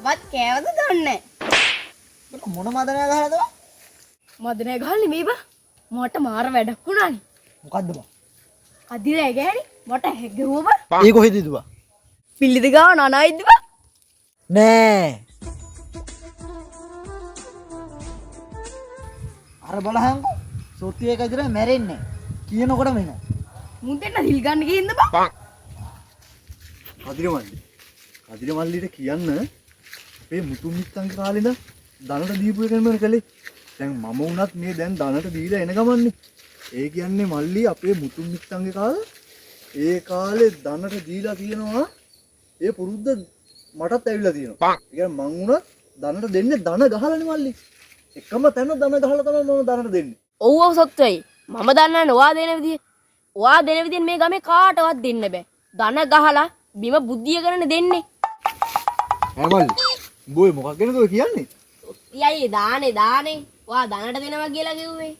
වත් කෑවද දන්නේ මොන මදනය ගහලාද? මදනේ ගහන්නේ මේ බා මට මාර වැඩක් වුණානේ මොකද්ද බං? අදිරේ ගෑණි මට හැගෙවුව බා ඒ කොහෙද ඉදුවා? පිල්ලිද ගාව නනයිද බා නෑ. අර බලහන්කෝ. සොට්ටි එක විතර මැරෙන්නේ. කියනකොට වෙනවා. මුන් දෙන්න හිල් ගන්න ගිහින්ද බා කදිර මල්ලිට කියන්න අපේ මුතුන් මිත්තන්ගේ කාලේ ඉඳන් ධනට දීපු එකම කළේ. දැන් මම වුණත් මේ දැන් ධනට දීලා එන ගමන්නේ. ඒ කියන්නේ මල්ලි අපේ මුතුන් මිත්තන්ගේ කාලේ ඒ කාලේ ධනට දීලා කියනවා ඒ පුරුද්ද මටත් ඇවිල්ලා තියෙනවා. ඒ කියන්නේ මං වුණත් ධනට දෙන්නේ ධන ගහලානේ මල්ලි. එකම තැන ධන ගහලා තමයි මම ධනට දෙන්නේ. ඔව් ඔව් සොත්තුයි මම දන්නන්නේ ඔයා දෙන විදිය ඔයා දෙන විදියෙන් මේ ගමේ කාටවත් දෙන්න බෑ ධන ගහලා බිම බුද්ධිය කරන්න දෙන්නේ ඈ මල්ලි උඹ ඔය මොකක් ගැනද ඔය කියන්නේ? යයි දානේ ඔයා ධනට දෙනවා කියලා කිව්වේ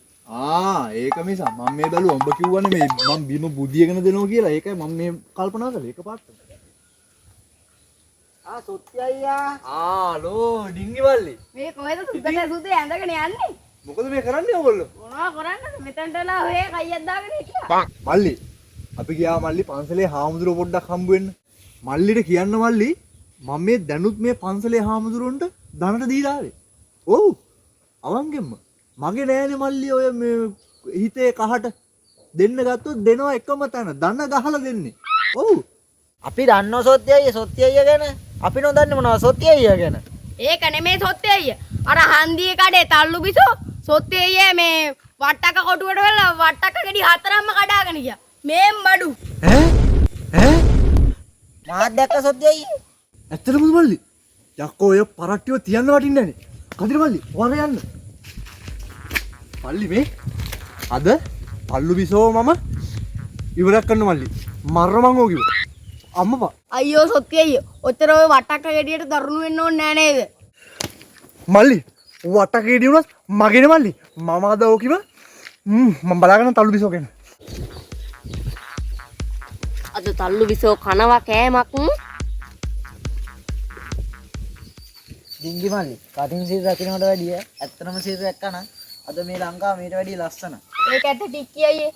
ඒක මිසා මම මේ බැලුවා උඹ කිව්වනේ මේ මම බිම බුදියගෙන දෙනවා කියලා. ඒකයි මම මේ කල්පනා කළේ එකපාරට. සොට්ටි අයියා. ලෝ ඩිංගි මල්ලි. මේ කොහෙද සුදේ ඇඳගෙන යන්නේ මොකද මේ කරන්නේ ඔයගොල්ලෝ? මොනවා කරන්නද මෙතනටලා ඔය කයියක් දාගෙන හිටියා මල්ලි අපි ගියා මල්ලි පන්සලේ හාමුදුරුවෝ පොඩ්ඩක් හම්බ වෙන්න. මල්ලිට කියන්න මල්ලි මම මේ දැනුත් මේ පන්සලේ හාමුදුරුවන්ට ධනට දීලා ආවේ. ඔව්. අවංගෙම්ම. මගේ නෑනේ මල්ලි ඔය මේ හිතේ කහට දෙන්න ගත්තොත් දෙනවා එකම තැන. ධන ගහලා දෙන්නේ. ඔව්. අපි දන්නෝ සොට්ටි අයියා ගැන. අපි නොදන්නේ මොනවද සොට්ටි අයියා ගැන. ඒක නෙමේ සොත්තේ අයියා අර හන්දියේ කඩේ තල්ලු බිසෝ සොත්තේ අයියා මේ වට්ටක කොටුවට වෙලා වට්ටක ගෙඩි හතරක්ම කඩාගෙන ගියා මේම් බඩු මාත් දැක්ක සොට්ටි අයියා. ඇත්තටම මල්ලි. යක්කෝ ඔය පරට්ටිව තියන්න වටින්නේ නැනේ. කදිර මල්ලි වර යන්න. මල්ලි මේ අද පල්ලු බිසෝ මම ඉවරක් කරන්න මල්ලි. මරණ මං ඕකිව. අම්මපා. අයියෝ සොත්තේ අයියා ඔතර ඔය වට්ටක ගෙඩියට දරුණු වෙන්න ඕනේ නෑ නේද මල්ලි වටකේදී වුණත් මගේනේ මල්ලි. මම අද ඕකිව මම බලාගෙන තල්ලු බිසෝ ගැන. අද තල්ලු බිසෝ කනවා කෑමක් ඩිංගි මල්ලි. කටින් සීර රකින්නට වැඩිය ඇත්තම සීර දැක්කනම් අද මේ ලංකාව මේට වැඩිය ලස්සන. ඒක ඇත්ත ටික්කි අයියේ